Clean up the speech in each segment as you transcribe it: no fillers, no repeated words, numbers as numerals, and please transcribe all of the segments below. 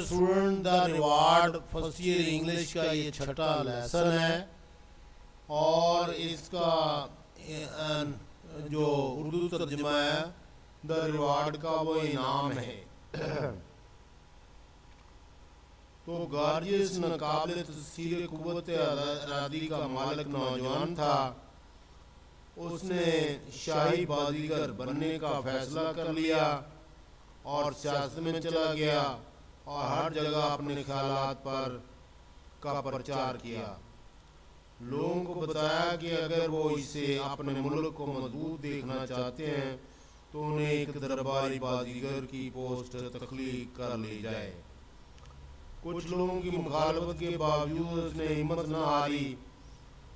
Dear student, the reward first year English का ये छठा लेसन है और इसका जो उर्दू तर्जुमा है द रिवार्ड का वो इनाम है। तो गार्जियस नाकाबिल तस्सीर कुव्वत इरादी का मालिक नौजवान था। उसने शाही बाजीगर बनने का फैसला कर लिया और सियासत में चला गया और हर जगह अपने ख्यालात पर का प्रचार किया। लोगों को बताया कि अगर वो इसे अपने मुल्क को मजबूत देखना चाहते हैं तो उन्हें एक दरबारी बाजीगर की पोस्ट तख्लीक कर ली जाए। कुछ लोगों की मुखालफत के बावजूद उसने हिम्मत न हारी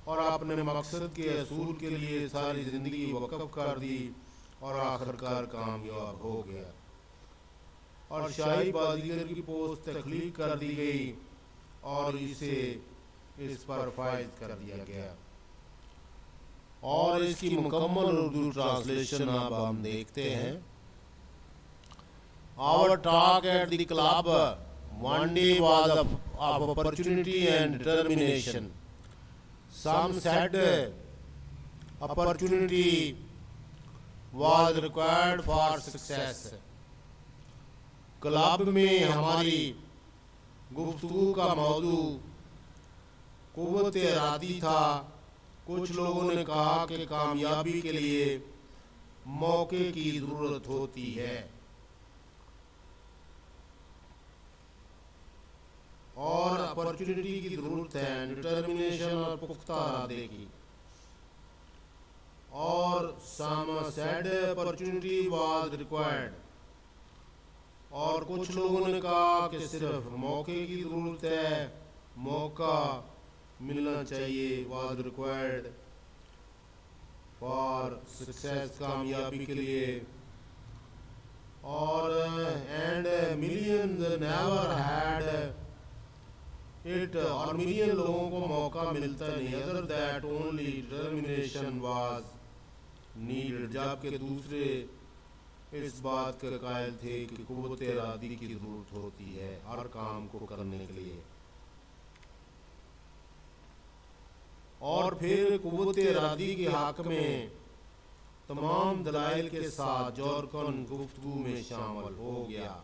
और अपने मकसद के असूल के लिए सारी जिंदगी वक़्फ़ कर दी और आखिरकार कामयाब हो गया और शाही बाजीगर की पोस्ट तख्लीक कर दी गई और इस पर फायज कर दिया गया। और इसकी मुकम्मल उर्दू ट्रांसलेशन अब हम देखते हैं। Our talk at the club one day was of opportunity and determination. Some said opportunity was required for success. Club में हमारी गुफ्तगू का मौजू कुव्वत इरादी था। कुछ लोगों ने कहा कि कामयाबी के लिए मौके की जरूरत होती है और अपॉर्चुनिटी की जरूरत है, डिटर्मिनेशन और पुख्ता इरादे की। और some said opportunity was required, और कुछ लोगों ने कहा कि सिर्फ मौके की जरूरत है, मौका मिलना चाहिए, was required for success, कामयाबी के लिए। और and millions never had it, और मिलियन लोगों को मौका मिलता नहीं। Other that only determination was needed, जबकि दूसरे इस बात के कायल थे कि कुव्वत इरादी की जरूरत होती है हर काम को करने के लिए। और फिर कुव्वत इरादी के हक में तमाम दलाइल के साथ जॉर्कन गुफ्तगू में शामिल हो गया।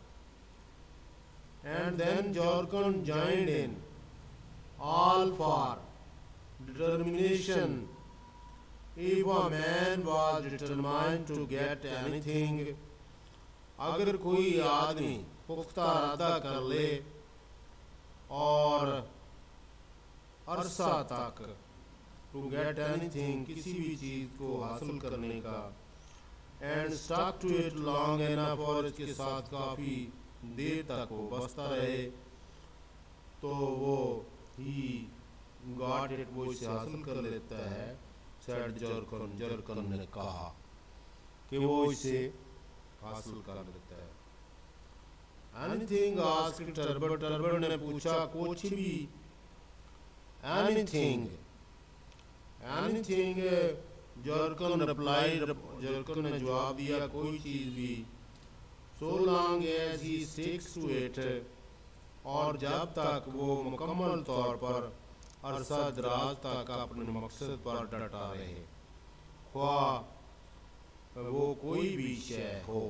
And then Jorkan joined in, all for determination. If a man was determined to get anything, अगर कोई आदमी पुख्ता इरादा कर ले और अरसा तक to get anything, किसी भी चीज को हासिल करने का, and stuck to it long enough, और इसके साथ काफी देर तक वो बसता रहे, तो वो ही गॉट इट, वो इसे हासिल कर लेता है। सैड जॉर्कन ने कहा कि वो इसे हासिल कर लेता है। एनीथिंग आस्क्ड टर्बर ने पूछा कुछ भी, एनीथिंग जॉर्कन रिप्लाइड, जॉर्कन ने जवाब दिया कोई चीज भी। So long as he sticks to it, और जब तक वो मुकम्मल तौर पर अरसा दराज तक अपने मकसद पर डटा रहे, ख्वाह वो कोई भी शय हो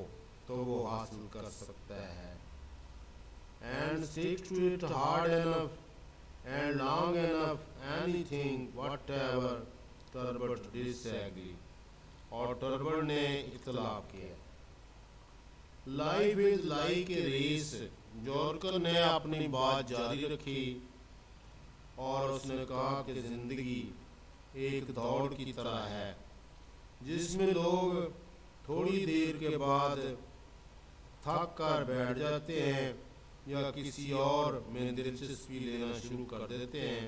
तो वो हासिल कर सकता है। And stick to it hard enough and long enough, anything whatever, टर्बर disagree, और टर्बर ने इख्तिलाफ किया। Life is like a race, Jorkens ने अपनी बात जारी रखी और उसने कहा कि जिंदगी एक दौड़ की तरह है जिसमें लोग थोड़ी देर के बाद थक कर बैठ जाते हैं या किसी और में दिलचस्पी लेना शुरू कर देते हैं,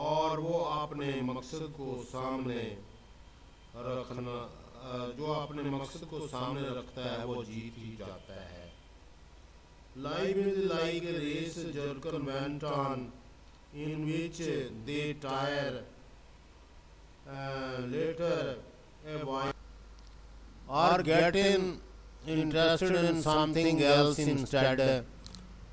और वो अपने मकसद को सामने रखना, जो अपने मकसद को सामने रखता है वो जीत ही जाता है। Life is like a race, Jorkan went on, in which they tire later a while, or get interested in something else instead.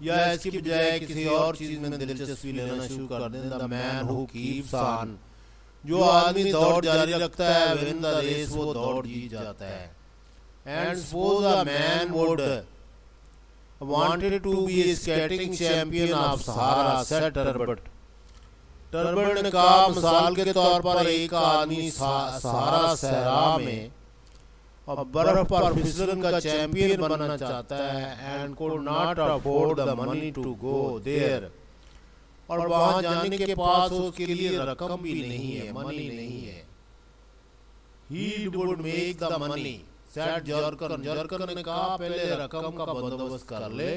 या इसकी बजाय किसी और चीज में दिलचस्पी लेना शुरू कर दें। The man who keeps on, जो आदमी दौड़ जारी रखता है, विन द रेस, वो दौड़ जीत जाता है। And suppose a man would wanted to be a skating champion of Sahara, said Turbot. Turbot ने कहा मिसाल के तौर पर एक आदमी सहारा सहरा में और बर्फ पर फिसलन का चैंपियन बनना चाहता है, and could not afford the money to go there, और वहां जाने के पास उसके लिए रकम भी नहीं है, मनी नहीं है। He would make the money, said Jorkens. Jorkens ने कहा पहले रकम का बंदोबस्त कर ले,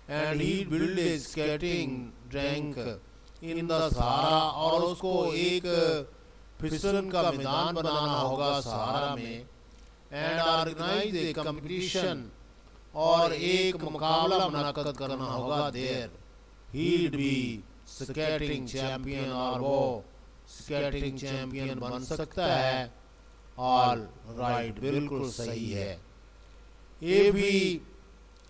and he build a skating rink in the Sahara, और उसको एक फिसलन का मैदान बनाना होगा सहारा में, एंड ऑर्गेनाइज ए कंपटीशन, और एक मुकाबला मुनक्कद करना होगा there. He be skating champion, और वो स्केटिंग चैंपियन बन सकता है। ऑल राइट, बिल्कुल सही है। ये भी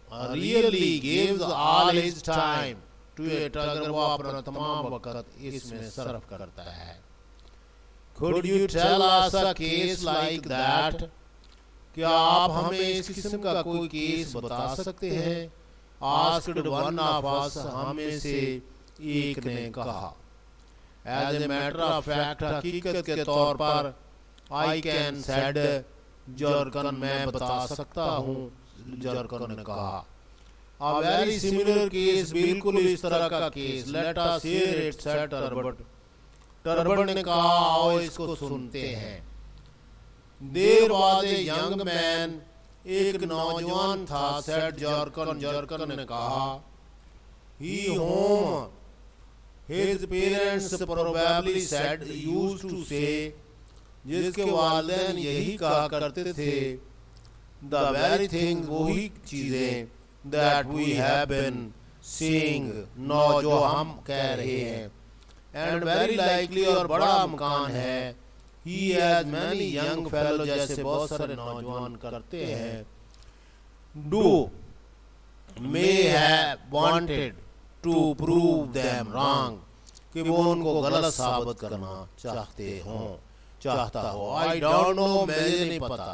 really gives all his time to it, अगर वो अपना तमाम वक्त इसमें सर्फ करता है। Could you tell us a case like that? क्या आप हमें इस किस्म का कोई केस बता सकते हैं? Asked one of us, हमें से एक ने कहा। As a matter of fact, हकीकत के तौर पर, I can said जर्कन, मैं बता सकता हूँ, जर्कन ने कहा। A very similar case, बिल्कुल इस तरह का case. Let us hear it, said टर्बट। Turbot ने कहा आओ इसको सुनते हैं। There was a young man, एक नौजवान था, said जर्कन। जर्कन ने कहा he whom his parents probably said, used to say, जिसके वालिदैन यही कहा करते थे, the very things, वही चीजें, that we have been seeing, नौ जो हम कह रहे हैं, and very likely, और बड़ा इम्कान है, he has many young fellows, जैसे बहुत सारे नौजवान करते हैं, do may have wanted to prove them wrong, कि वो उनको गलत साबित करना चाहता हो। I don't know, मुझे नहीं पता।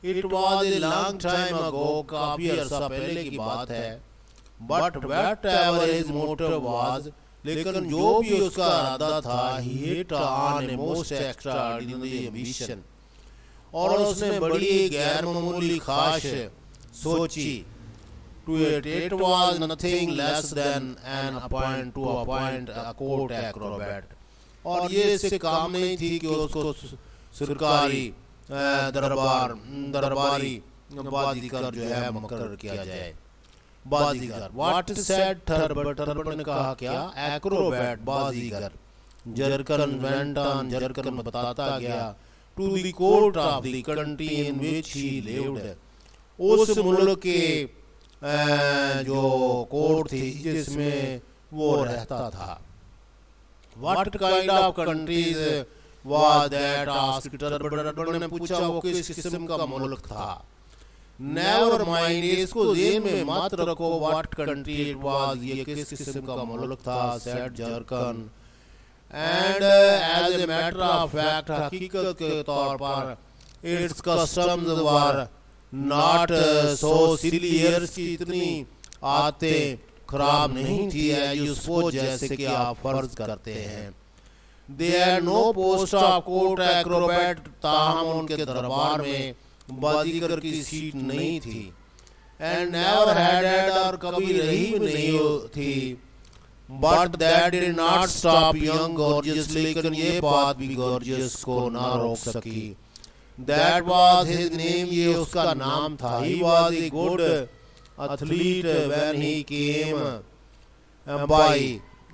It was a long time ago, काफी अरसा पहले की बात है। But whatever his motive was, लेकिन जो भी उसका इरादा था, he hit on a most extraordinary ambition, और उसने बड़ी गैर मामूली ख्वाहिश सोची। To it was nothing less than an appoint a court acrobat, और ये इससे काम नहीं थी कि उसको सरकारी दरबारी बाजीगर जो है मुकर्रर किया जाए। बाजीगर, व्हाट सेड टर्बट, टर्बट ने कहा क्या? एक्रोबैट, बाजीगर। जर्कन वेंट ऑन, जर्कन बताता गया, to the court of the country in which he lived, उस मुल्क के जो कोर्ट थी जिसमें वो रहता था। What kind of countries was that, asked Turbot ने पूछा वो किस किस्म का मुल्क था। नेवर माइंड, इसको ज़हन में मत रखो, व्हाट कंट्री इट वाज, ये किस किस्म का मुल्क था, said Jorkens. And as a matter of fact, हकीकत के तौर पर, its customs were not so sillier, की इतनी आदतें खराब नहीं थी यू सपोज, जैसे कि आप फर्ज करते हैं। They had no post of court acrobat, ताहम उनके दरबार में बाजीगर की सीट नहीं थी। एंड नेवर हैड, और कभी रही भी नहीं थी। But that did not stop young gorgeous, लेकिन ये बात भी गॉर्जियस को ना रोक सकी। दैट वाज हिज नेम, ये उसका नाम था। He was a good athlete when he came by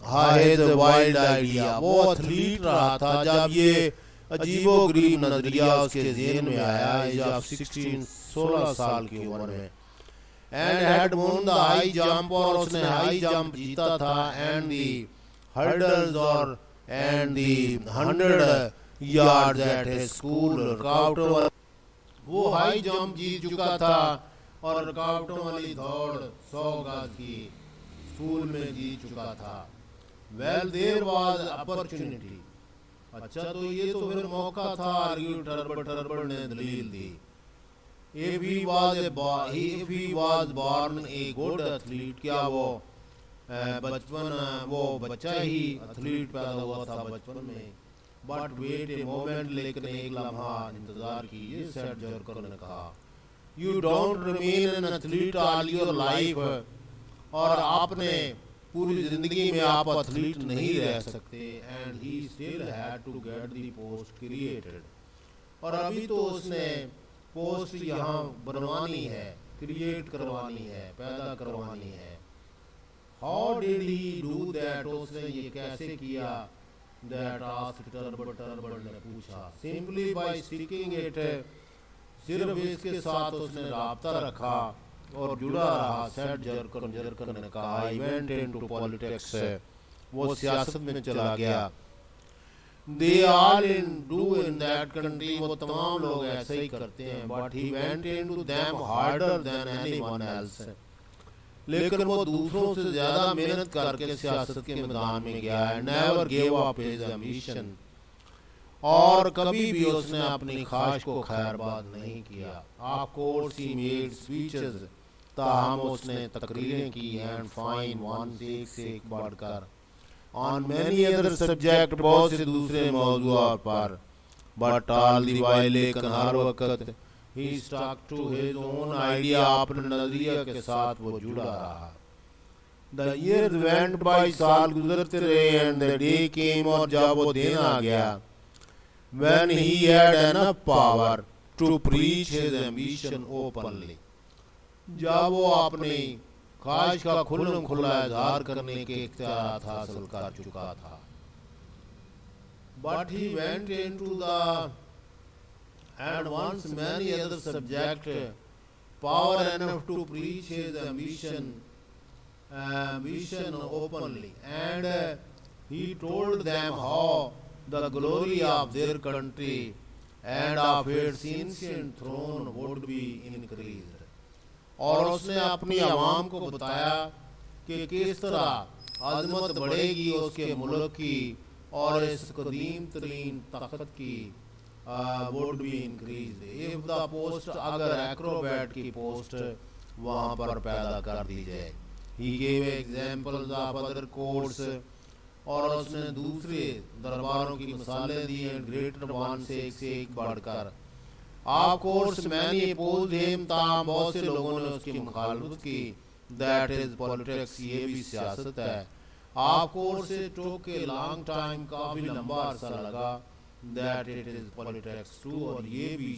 his wild idea, वो एथलीट रहा था जब ये अजीबोगरीब नजरिया उसके ज़हन में आया, जब 16 साल की उम्र में। And had won the high jump, और उसने हाई जंप जीता था। एंड दी हर्डल्स, और and the 100 yards at his school, वो हाई जंप जीत चुका था और रुकावटों वाली दौड़ 100 गज की स्कूल में जीत चुका था। Well there was opportunity. अच्छा तो ये तो फिर मौका था, आर्ग्यूड टर्बर ने दलील दी। If he was born a good athlete, क्या वो बच्चा ही एथलीट पैदा हुआ था बचपन में। बट वेट ए मोमेंट, लेकिन एक लम्हा इंतजार कीजिए, सेट जर्कर ने कहा। You don't remain an athlete all your life, और आपने पूरी जिंदगी में आप एथलीट नहीं रह सकते। And he still had to get the post created, और अभी तो उसने पोस्ट यहाँ बनवानी है, क्रिएट करवानी है, पैदा करवानी है। How did he do that, उसने ये कैसे किया? दैट आस्क्ड टर्बर ने पूछा। सिंपली बाय स्टिकिंग इट, सिर्फ इसके साथ उसने राब्ता रखा और जुड़ा रहा। सेट जर्कर ने कहा। आई वेंट इनटू पॉलिटिक्स, वो सियासत में चला गया। They all do in that country, वो तमाम लोग ऐसे ही करते हैं। But he went into them harder than anyone else, लेकिन वो दूसरों से ज्यादा मेहनत करके सियासत के मैदान में गया है। Never gave up his ambition, और कभी भी उसने अपनी ख्वाहिश को खैरबाद नहीं किया। Of course he made speeches, ताहम उसने तकरीरें की। And fine ones, एक से एक बढ़कर। On many other subject, बहुत से दूसरे मौज़ूआत पर। But all the while, लेकिन हर वक्त he stuck to his own idea, अपने नजरिया के साथ वो जुड़ा रहा। The years went by, साल गुजरते रहे। And the day came, और जब वो दिन आ गया, when he had enough power to preach his ambition openly, जब वो अपनी ख्वाहिश का खुल्लम खुल्ला इजहार करने के इख्तियार हासिल कर चुका था। But he went into the and once many other subject power enough to preach his ambition openly, and he told them how the glory of their country and of its ancient throne would be increased, और उसने अपनी आवाम को बताया कि किस तरह अजमत बढ़ेगी उसके मुल्क की और इस कदीम तरीन तख्त की would be increase. If the post, अगर एक्रोबैट की पोस्ट वहां पर पैदा कर दी जाए। He gave examples of other courts, और उसने दूसरे दरबारों की मिसालें दी हैं, ग्रेटर वन से एक बढ़कर। Of course many opposed him, ताम बहुत से लोगों ने उसकी मुखालफत की। That is politics, ये भी सियासत है। Of course it took a long time, काफी लंबा अरसा लगा। That it is politics too, और ये भी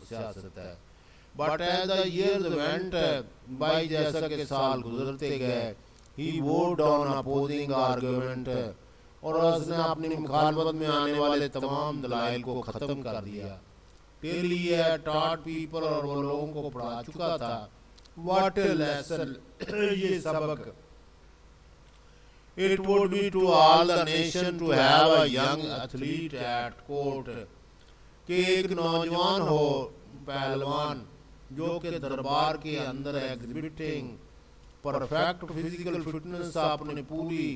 सियासत है। But as the years went by, जैसा कि साल गुजरते गए, he vowed on opposing argument, और उसने अपनी मुखालफत में आने वाले तमाम दलाइल को खत्म कर दिया। Till he had taught people, और वो लोगों को पढ़ा चुका था। What a lesson, ये सबक। It would be to all the nation to have a young athlete at court, कि एक नौजवान हो पहलवान जो कि दरबार के अंदर एग्जिबिटिंग परफेक्ट फिजिकल फिटनेस, अपने पूरी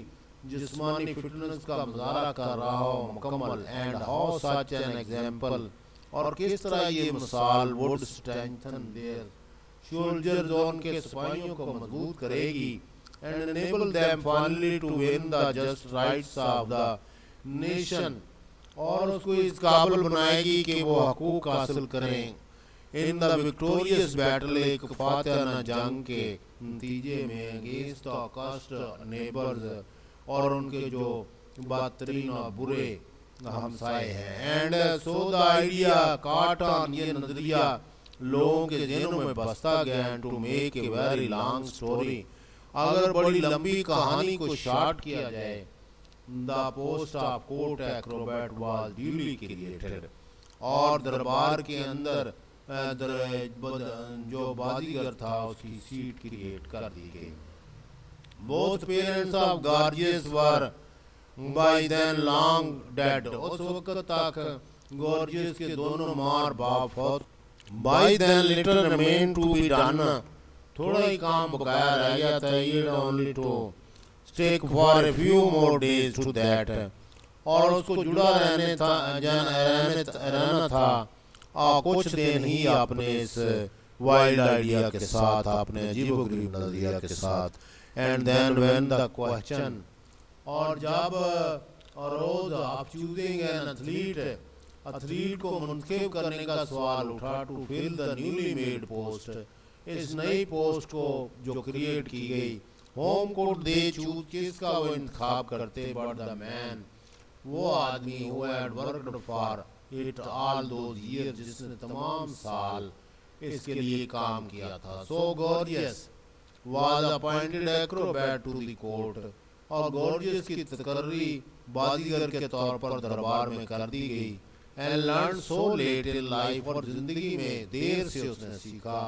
जिस्मानी फिटनेस का मुजाहरा कर रहा हो मुकम्मल। And how such an example, और किस तरह ये मिसाल वुड स्ट्रेंथन देयर सोल्जर्स, उनके सिपाहियों को मजबूत करेगी। And enable them finally to win the just rights of the nation, और उसको इस काबिल बनाएगी कि वो हकूक हासिल करें। इन द विक्टोरियस बैटल, एक फातिहाना जंग के नतीजे में, अगेंस्ट द कस्ट नेबर्स, और उनके जो बदतरीन और बुरे हमसाए हैं। And so the idea caught on, ये नजरिया लोगों के ज़हनों में बसता गया। To make a very long story, अगर बड़ी लंबी कहानी को शॉर्ट किया जाए, the post of court acrobat was duly created, और दरबार के अंदर जो बाजीगर था उसकी सीट क्रिएट कर दी गई। Both parents of Gorgias were by then long dead, उस वक्त तक गॉर्जियस के दोनों माँ और बाप फौत By then little remained to be done. थोड़ा ही काम बकाया रह गया था. He had only to stick for a few more days to that. और उसको जुड़ा रहना था कुछ दिन ही अपने इस वाइल्ड आइडिया के साथ, अपने अजीबोगरीब नजरिया के साथ. And then when the question, और जब rose of choosing an athlete को मुंतखब करने का सवाल उठा to fill the newly made post, इस नई पोस्ट को जो क्रिएट की गई, होम कोड दे चूज, किसका वो इंतखाब करते, बट द मैन, वो आदमी who had worked for it all those years, जिसने तमाम साल इसके लिए काम किया था. So Gorgias was appointed acrobat to the court, और गॉर्जियस की तकर्री बाजीगर के तौर पर दरबार में कर दी गई. And learn so let in life, और जिंदगी में देर से उसने सीखा,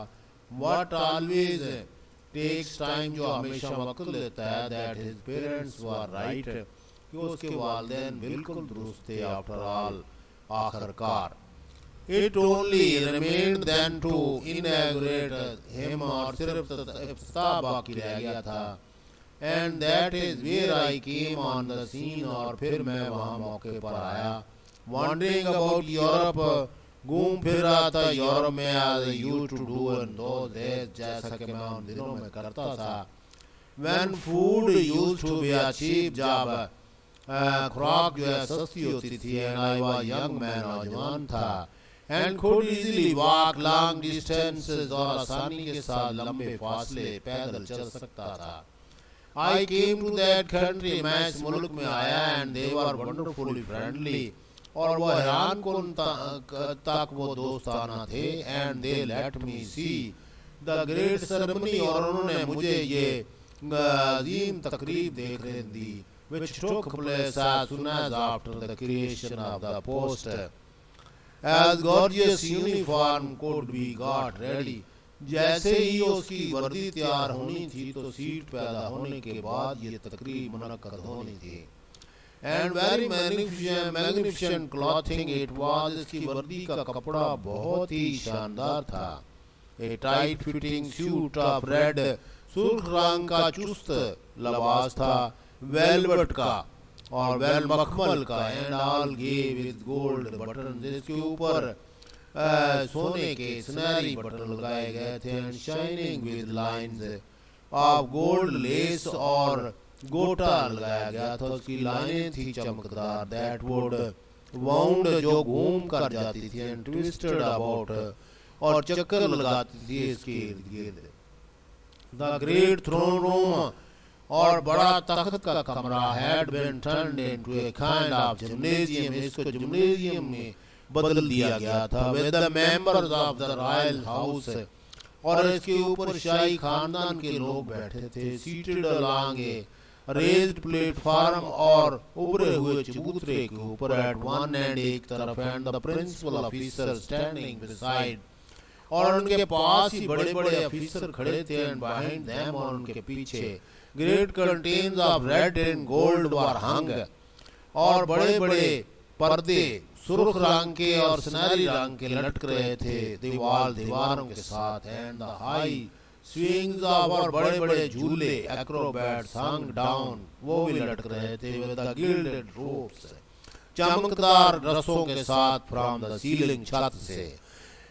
व्हाट ऑलवेज टेक्स टाइम, जो हमेशा वक्त लेता है, that his parents were right, कि उसके वालिदैन बिल्कुल दुरुस्त थे. आफ्टर ऑल, आखिरकार. It only remained then to inaugurate him, और सिर्फ इफ्तिताह बाकी रह गया था. And that is where I came on the scene, और फिर मैं वहाँ मौके पर आया. Wandering about Europe, घूम फिर रहा था यूरोप में, as I used to do in those days, जैसा कि मैं उन दिनों में करता था. When food used to be a cheap job, खुराक जो है सस्ती होती थी. And I was young man, नौजवान था. And could easily walk long distances, और आसानी के साथ लंबे फासले पैदल चल सकता था. I came to that country, मैं इस मुल्क में आया. And they were wonderfully friendly, और वो हैरान कुन तक वो दोस्ताना थे. And they let me see the great ceremony, और उन्होंने मुझे ये अजीम तकरीब देखने दी, which took place as soon as after the creation of the post. As gorgeous uniform could be got ready, जैसे ही उसकी वर्दी तैयार होनी थी, तो सीट पैदा होने के बाद ये तकरीब मुनक्कद होनी थी. And very magnificent clothing it was, इसकी वर्दी का कपड़ा बहुत ही शानदार था. A tight fitting suit of red, सुर्ख रंग का चुस्त लिबास था, वेलवेट का और वेल मखमल का. And all gay with gold button, जिसके ऊपर सोने के सुनहरी बटन लगाए गए थे. And shining with lines of gold lace, और गोटा लगाया गया था, उसकी लाइनें थी चमकदार. दैट वुड वाउंड, जो घूम कर जाती थी. एंड ट्विस्टेड अबाउट, और चक्कर लगाती थी इसके इर्द गिर्द. द ग्रेट थ्रोन रूम, और बड़ा तख्त का कमरा, had been turned into a kind of gymnasium, इसको जिम्नेजियम में बदल दिया गया था. With the members of the royal house, और इसके ऊपर शाही खानदान के लोग बैठे थे. Seated along a raised platform, और उभरे हुए चबूतरे के ऊपर. एट वन एंड, एक तरफ. And the principal officer standing beside, और उनके पास ही बड़े बड़े ऑफिसर खड़े थे. एंड बिहाइंड देम, और उनके पीछे great curtains of red and gold were hung, और बड़े बड़े पर्दे सुर्ख रंग के और सुनहरी रंग के लटक रहे थे दीवारों के साथ. And the high swings of, और बड़े बड़े झूले एक्रोबैट्स हंग डाउन, वो भी लटक रहे थे. विद द गिल्डेड रोप्स, चमकदार रस्सों के साथ, फ्रॉम द सीलिंग, छत से.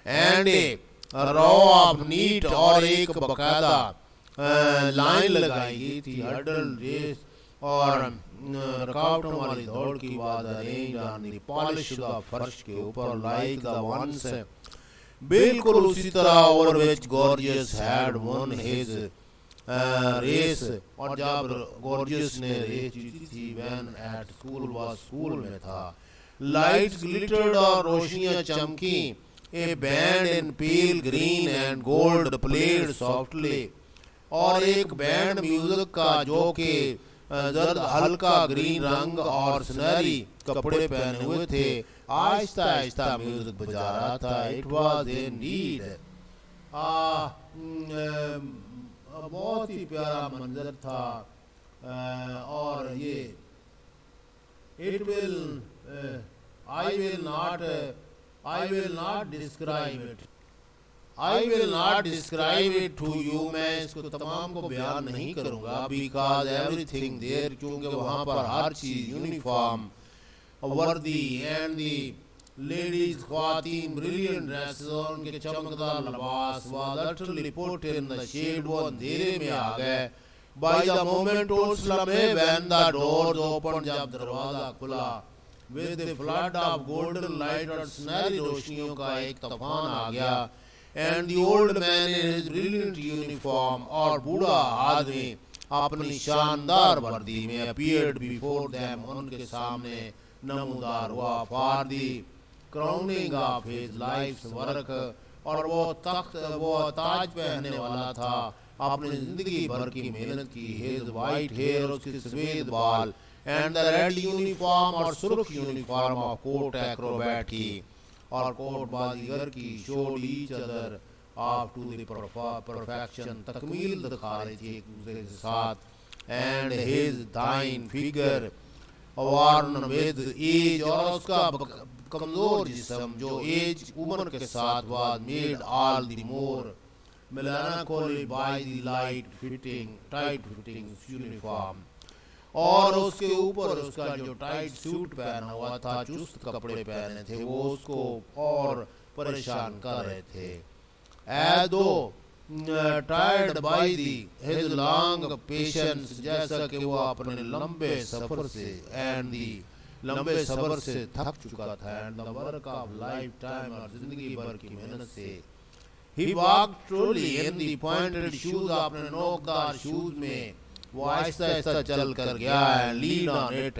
And a row of neat, और एक बकायदा लाइन लगाई गई थी. हर्डल रेस, और रुकावटों वाली दौड़ की बात. अरेंज ऑन द पॉलिश्ड फर्श के ऊपर, लाइक द वंस, बिल्कुल उसी तरह over which Gorgias had won his race, और जब गॉर्जियस ने रेस जीती थी. When at school, was school में था. लाइट्स ग्लिटर्ड, और रोशनियां चमकी. A band in pea green and gold played softly, और एक बैंड म्यूजिक का जो कि जर्द हल्का ग्रीन रंग और सुनहरी कपड़े पहने हुए थे, आहिस्ता आहिस्ता म्यूजिक बजा रहा था. इट वाज इंडीड बहुत ही प्यारा मंजर था. और ये it will I will not describe it. I will not describe it to you. मैं इसको तमाम को बयान नहीं करूँगा, because everything there, क्योंकि वहाँ पर हर चीज़ यूनिफॉर्म, वर्दी, and the ladies, ख्वातीन, brilliant dresses, और उनके चमकदार लिबास, was utterly put in the shade, वो अंधेरे में आ गए, by the moment उस लम्हे when the doors opened, जब दरवाजा खुला, with the flood of golden light, और सुनहरी रोशनियों का एक तूफान आ गया, and the old man in his brilliant uniform, और बूढ़ा आदमी अपनी शानदार वर्दी में appeared before them, उनके सामने नमूदार हुआ, for the crowning of his life's work, और वो ताज पहनने वाला था अपनी जिंदगी भर की मेहनत की, his white hair, उसके सफेद बाल, and the red uniform, और सुर्ख यूनिफॉर्म of court acrobat की, और कोट बाजीगर की, showed each other up to the perfection, तकमील दिखा रही थी एक दूसरे के साथ, and his thin figure, worn with age, और उसका कमजोर जिस्म जो एज उम्र के साथ was made all the more melancholy by the tight fitting uniform, और उसके ऊपर उसका जो टाइट सूट पहना हुआ था, चुस्त कपड़े पहने थे, वो उसको और परेशान कर रहे थे, as though tired by his long patience, जैसा कि वो अपने लंबे सफर से थक चुका था, and the work of lifetime, और जिंदगी भर की मेहनत से, he walked truly in the pointed shoes, अपने नोकदार शूज में वो आहिस्ता आहिस्ता चल कर गया, and leaned on it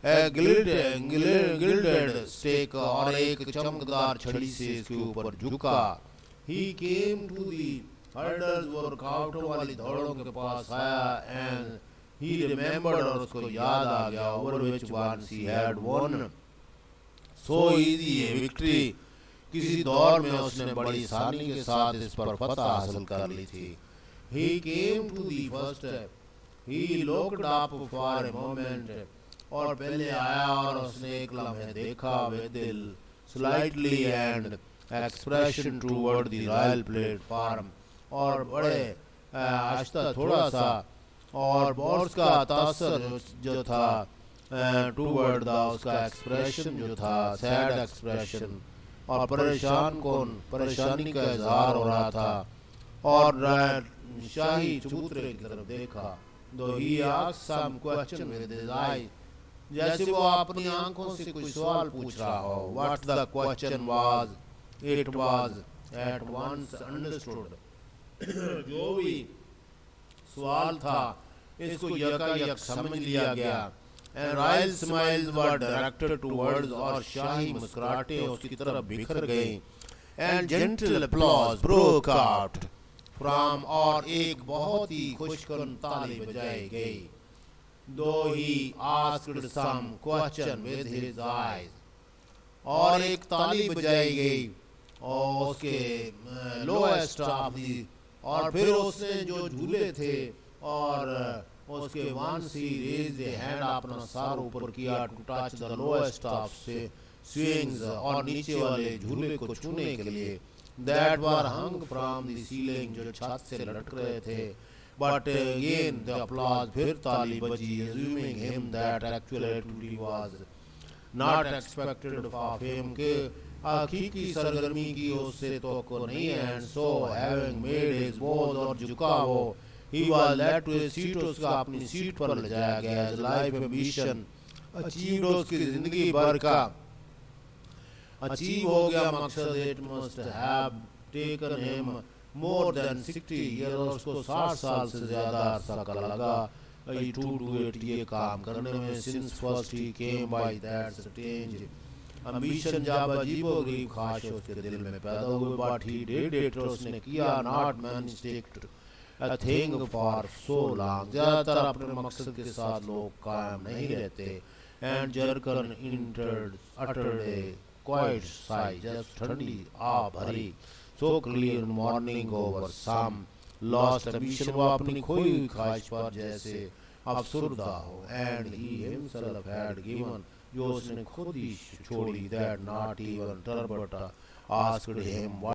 a gilded stake, और एक चमकदार छड़ी से इसके ऊपर झुका, he came to the hurdles, वो रुकावटों वाली दौड़ों के पास आया, and he remembered, और उसको याद आ गया, over which once he had won so easy a victory, किसी दौर में उसने बड़ी आसानी के साथ इस पर फतह हासिल कर ली थी, he came to the first, he looked up for a moment, और पहले आया और उसने एक लम्हे देखा, with a slightly and expression toward the royal platform, और बड़े आहिस्ता थोड़ा सा, और उसका तासर जो था toward उसका एक्सप्रेशन जो था सैड एक्सप्रेशन, और परेशानी का इजहार हो रहा था, और शाही चबूतरे की तरफ देखा, though he asked some question with his eyes, जैसे वो अपनी आंखों से कोई सवाल पूछ रहा हो, what the question was, it was at once understood, जो भी सवाल था इसको यकायक समझ लिया गया, and royal smiles were directed towards, और शाही मुस्कुराहटें उसकी तरफ बिखर गईं, and gentle applause broke out from, और एक बहुत ही खुशकुन ताली बजाई गई, though he asked some question with his eyes, और एक ताली बजाई गई और उसके लोएस्ट ऑफ दी, और फिर उसने जो झूले थे और उसके once he raised a hand, अपना सर ऊपर किया, to touch the lowest of swings, और नीचे वाले झूले को छूने के लिए, that were hung from the ceiling, जो छत से लटक रहे थे, बट अगेन द अपलॉज, फिर ताली बजी, assuming him that actual activity was not expected of him, के हकीकी सरगर्मी की उससे तो को नहीं है, and so having made his bows, और झुका वो, he was led to his seat, उसका अपनी सीट पर ले जाया गया, his life ambition achieved, उसकी जिंदगी भर का अचीव हो गया मकसद, it must have taken him more than 60 years, उसको 60 साल से ज्यादा अरसा का लगा to do it, ये काम करने में, since first he came by that strange ambition, जब अजीबोगरीब ख्वाहिश उसके दिल में पैदा हुई, but he did it, उसने किया, not managed a thing for so long, ज्यादातर अपने मकसद के साथ लोग कायम नहीं रहते, and Jarkan uttered a quiet sigh, just ठंडी आ भरी, so clear morning over some lost ambition, वो अपनी खोई हुई ख्वाहिश पर जैसे अफसुर्दा हो, and he himself had given, जो उसने खुद ही छोड़ी, that not even Turbot asked him